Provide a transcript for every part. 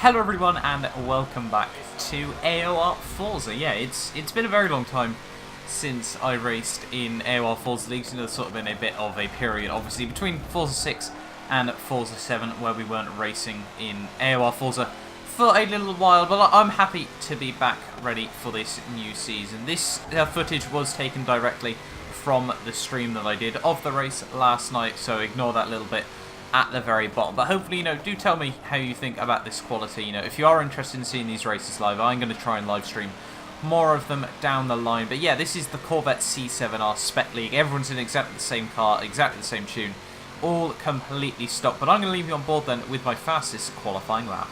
Hello everyone and welcome back to AOR Forza. Yeah, it's been a very long time since I raced in AOR Forza Leagues. There's sort of been a bit of a period, obviously, between Forza 6 and Forza 7 where we weren't racing in AOR Forza for a little while, but I'm happy to be back ready for this new season. This footage was taken directly from the stream that I did of the race last night, so ignore that little bit at the very bottom. But hopefully, do tell me how you think about this quality. If you are interested in seeing these races live, I'm going to try and live stream more of them down the line. But yeah, this is the Corvette C7R Spec League. Everyone's in exactly the same car, exactly the same tune, all completely stock. But I'm going to leave you on board then with my fastest qualifying lap.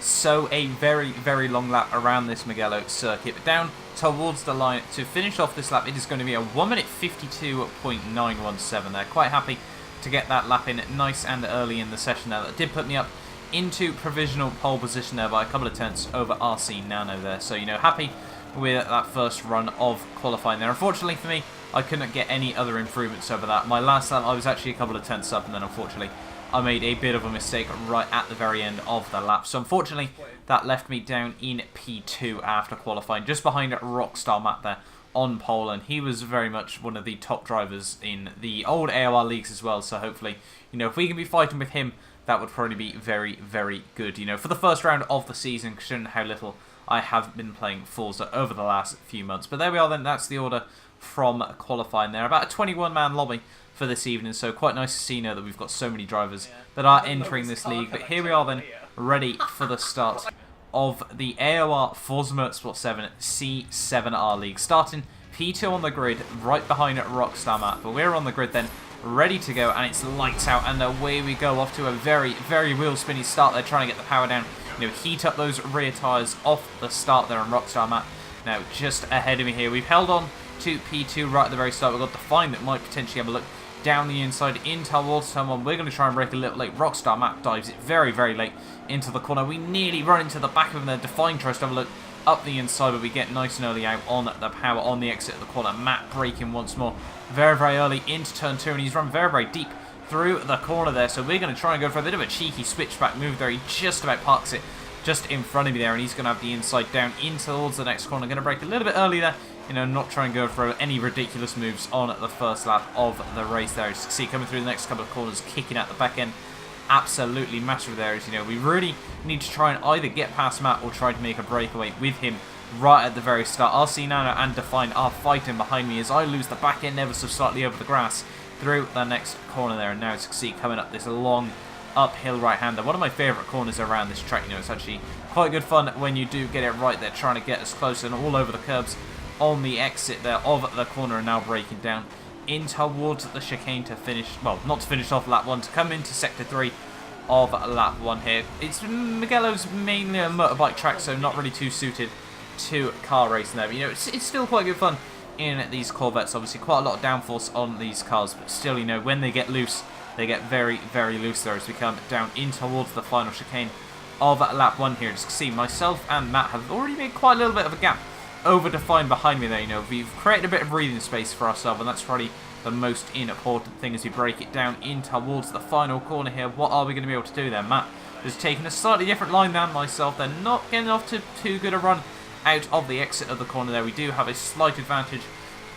So a very, very long lap around this Mugello circuit. But down towards the line to finish off this lap, it is going to be a 1 minute 52.917 there. Quite happy to get that lap in nice and early in the session there. That did put me up into provisional pole position there by a couple of tenths over RC Nano there. So, happy with that first run of qualifying there. Unfortunately for me, I couldn't get any other improvements over that. My last lap, I was actually a couple of tenths up, and then unfortunately I made a bit of a mistake right at the very end of the lap. So unfortunately, that left me down in P2 after qualifying, just behind Rockstar Matt there on pole. And he was very much one of the top drivers in the old AOR leagues as well. So hopefully, if we can be fighting with him, that would probably be very, very good. For the first round of the season, considering how little I have been playing Forza over the last few months. But there we are then, that's the order from qualifying there. About a 21-man lobby for this evening, so quite nice to see now that we've got so many drivers that are entering this league. But here we are then, ready for the start of the AOR Forza Motorsport 7 C7R League. Starting P2 on the grid, right behind Rockstar Matt. But we're on the grid then, ready to go, and it's lights out, and away we go off to a very, very wheel spinny start there, trying to get the power down. Heat up those rear tyres off the start there on Rockstar Matt. Now, just ahead of me here, we've held on to P2 right at the very start. We've got Define that might potentially have a look down the inside in towards turn 1. We're going to try and break a little late. Rockstar Matt dives it very, very late into the corner. We nearly run into the back of him there. Define tries to have a look up the inside, but we get nice and early out on the power on the exit of the corner. Matt braking once more very, very early into turn 2, and he's run very, very deep through the corner there. So we're going to try and go for a bit of a cheeky switchback move there. He just about parks it just in front of me there, and he's going to have the inside down in towards the next corner. Going to brake a little bit early there, not try and go for any ridiculous moves on the first lap of the race there. As you can see, coming through the next couple of corners, kicking at the back end. Absolutely massive there. As we really need to try and either get past Matt or try to make a breakaway with him right at the very start. RC Nano and Define are fighting behind me as I lose the back end ever so slightly over the grass through the next corner there. And now as you can see, coming up this long uphill right-hander. One of my favourite corners around this track. It's actually quite good fun when you do get it right there, trying to get as close and all over the curbs on the exit there of the corner, and now braking down in towards the chicane to finish, well, not to finish off lap 1, to come into sector 3 of lap 1 here. Mugello's mainly a motorbike track, so not really too suited to car racing there. But, you know, it's still quite good fun in these Corvettes. Obviously, quite a lot of downforce on these cars, but still, you know, when they get loose, they get very, very loose there as we come down in towards the final chicane of lap 1 here. As you can see, myself and Matt have already made quite a little bit of a gap over-defined behind me there. You know, we've created a bit of breathing space for ourselves, and that's probably the most important thing as we break it down in towards the final corner here. What are we going to be able to do there? Matt has taken a slightly different line than myself. They're not getting off to too good a run out of the exit of the corner there. We do have a slight advantage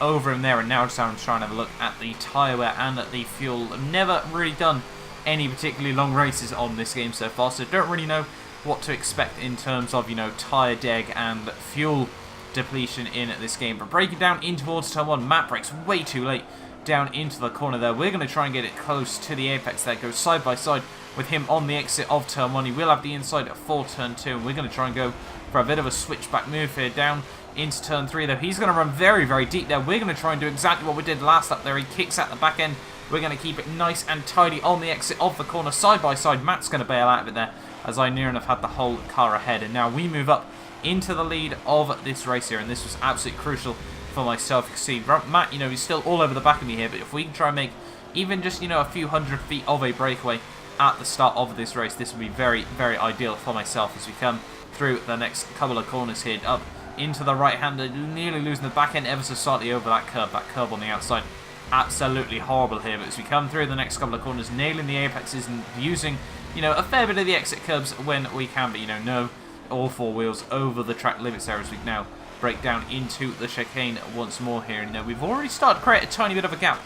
over him there, and now I'm trying to have a look at the tyre wear and at the fuel. I've never really done any particularly long races on this game so far, so don't really know what to expect in terms of, you know, tyre deg and fuel depletion in this game. But breaking down in towards turn 1, Matt brakes way too late down into the corner there. We're going to try and get it close to the apex that goes side by side with him on the exit of turn 1. He will have the inside for turn 2, and we're going to try and go for a bit of a switchback move here down into turn 3 though. He's going to run very, very deep there. We're going to try and do exactly what we did last lap there. He kicks at the back end. We're going to keep it nice and tidy on the exit of the corner side by side. Matt's going to bail out of it there as I near enough had the whole car ahead, and now we move up into the lead of this race here, and this was absolutely crucial for myself. You can see Matt, you know, he's still all over the back of me here, but if we can try and make even just, you know, a few hundred feet of a breakaway at the start of this race, this would be very, very ideal for myself as we come through the next couple of corners here, up into the right-hander, nearly losing the back end ever so slightly over that curve on the outside. Absolutely horrible here, but as we come through the next couple of corners, nailing the apexes and using, you know, a fair bit of the exit curbs when we can, but, you know, no, all four wheels over the track limits there as we now break down into the chicane once more here. And we've already started to create a tiny bit of a gap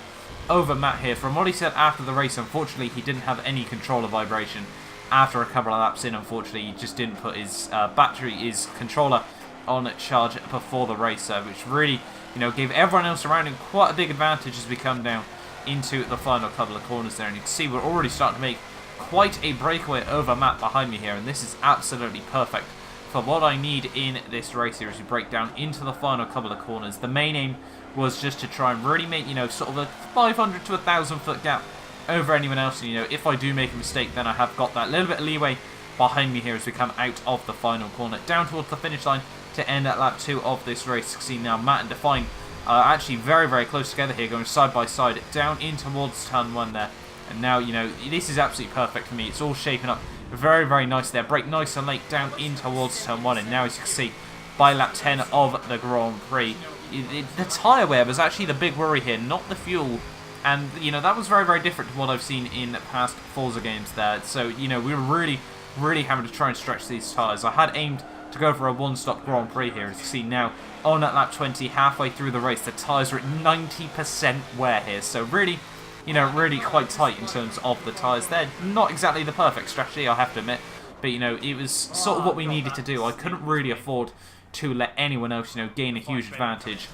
over Matt here. From what he said after the race, unfortunately, he didn't have any controller vibration after a couple of laps in. Unfortunately, he just didn't put his his controller on charge before the race, which really, you know, gave everyone else around him quite a big advantage as we come down into the final couple of corners there. And you can see we're already starting to make quite a breakaway over Matt behind me here, and this is absolutely perfect for what I need in this race here as we break down into the final couple of corners. The main aim was just to try and really make, you know, sort of a 500 to 1,000 foot gap over anyone else. And, you know, if I do make a mistake, then I have got that little bit of leeway behind me here as we come out of the final corner, down towards the finish line to end at lap 2 of this race. You can see now Matt and Define are actually very, very close together here, going side by side down in towards turn 1 there. And now, you know, this is absolutely perfect for me. It's all shaping up very, very nice there. Brake nice and late down in towards turn 1. And now, as you can see, by lap 10 of the Grand Prix, the tyre wear was actually the big worry here, not the fuel. And, you know, that was very, very different to what I've seen in past Forza games there. So, you know, we were really, really having to try and stretch these tyres. I had aimed to go for a one-stop Grand Prix here. As you see now, on at lap 20, halfway through the race, the tyres are at 90% wear here. So really, you know, really quite tight in terms of the tyres. They're not exactly the perfect strategy, I have to admit. But, you know, it was sort of what we needed to do. I couldn't really afford to let anyone else, you know, gain a huge advantage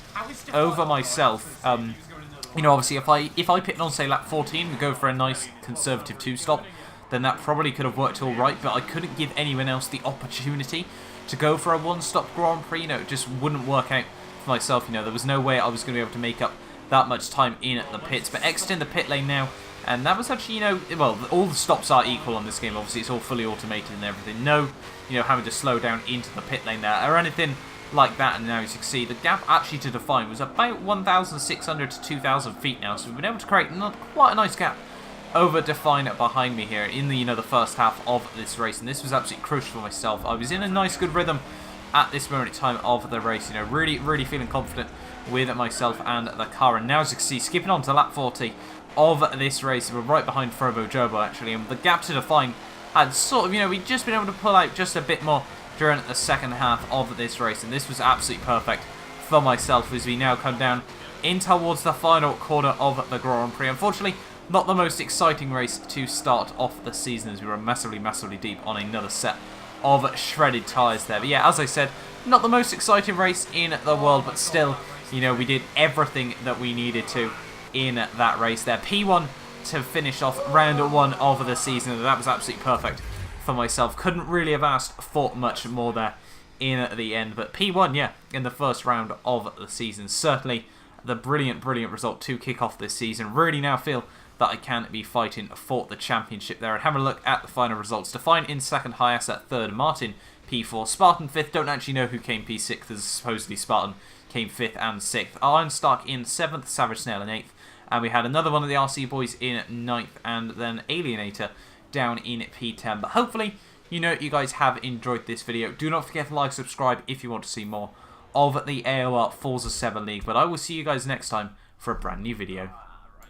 over myself. You know, obviously, if I pitted on, say, lap 14 and go for a nice conservative two-stop, then that probably could have worked all right. But I couldn't give anyone else the opportunity to go for a one-stop Grand Prix. You know, it just wouldn't work out for myself. You know, there was no way I was going to be able to make up that much time in at the pits. But exiting the pit lane now, and that was actually, you know, well, all the stops are equal on this game. Obviously, it's all fully automated and everything. No, you know, having to slow down into the pit lane there or anything like that. And now, as you can see, the gap actually to Define was about 1,600 to 2,000 feet now. So we've been able to create quite a nice gap over Define behind me here in the, you know, the first half of this race. And this was absolutely crucial for myself. I was in a nice, good rhythm at this moment in time of the race. You know, really, really feeling confident with myself and the car. And now, as you can see, skipping on to lap 40 of this race, we're right behind Frobo Jobo actually, and the gap to Define had sort of, you know, we'd just been able to pull out just a bit more during the second half of this race, and this was absolutely perfect for myself as we now come down in towards the final corner of the Grand Prix. Unfortunately, not the most exciting race to start off the season as we were massively, massively deep on another set of shredded tyres there. But yeah, as I said, not the most exciting race in the world, but still, you know, we did everything that we needed to in that race there. P1 to finish off round 1 of the season, and that was absolutely perfect for myself. Couldn't really have asked for much more there in the end, but P1, yeah, in the first round of the season. Certainly the brilliant, brilliant result to kick off this season. Really now feel that I can be fighting for the championship there. And have a look at the final results. Define in second, highest at third, Martin P4, Spartan 5th, don't actually know who came P6th, as supposedly Spartan came 5th and 6th. Ironstark in 7th, Savage Snail in 8th, and we had another one of the RC boys in 9th, and then Alienator down in P10. But hopefully, you guys have enjoyed this video. Do not forget to like, subscribe if you want to see more of the AOR Forza 7 League. But I will see you guys next time for a brand new video.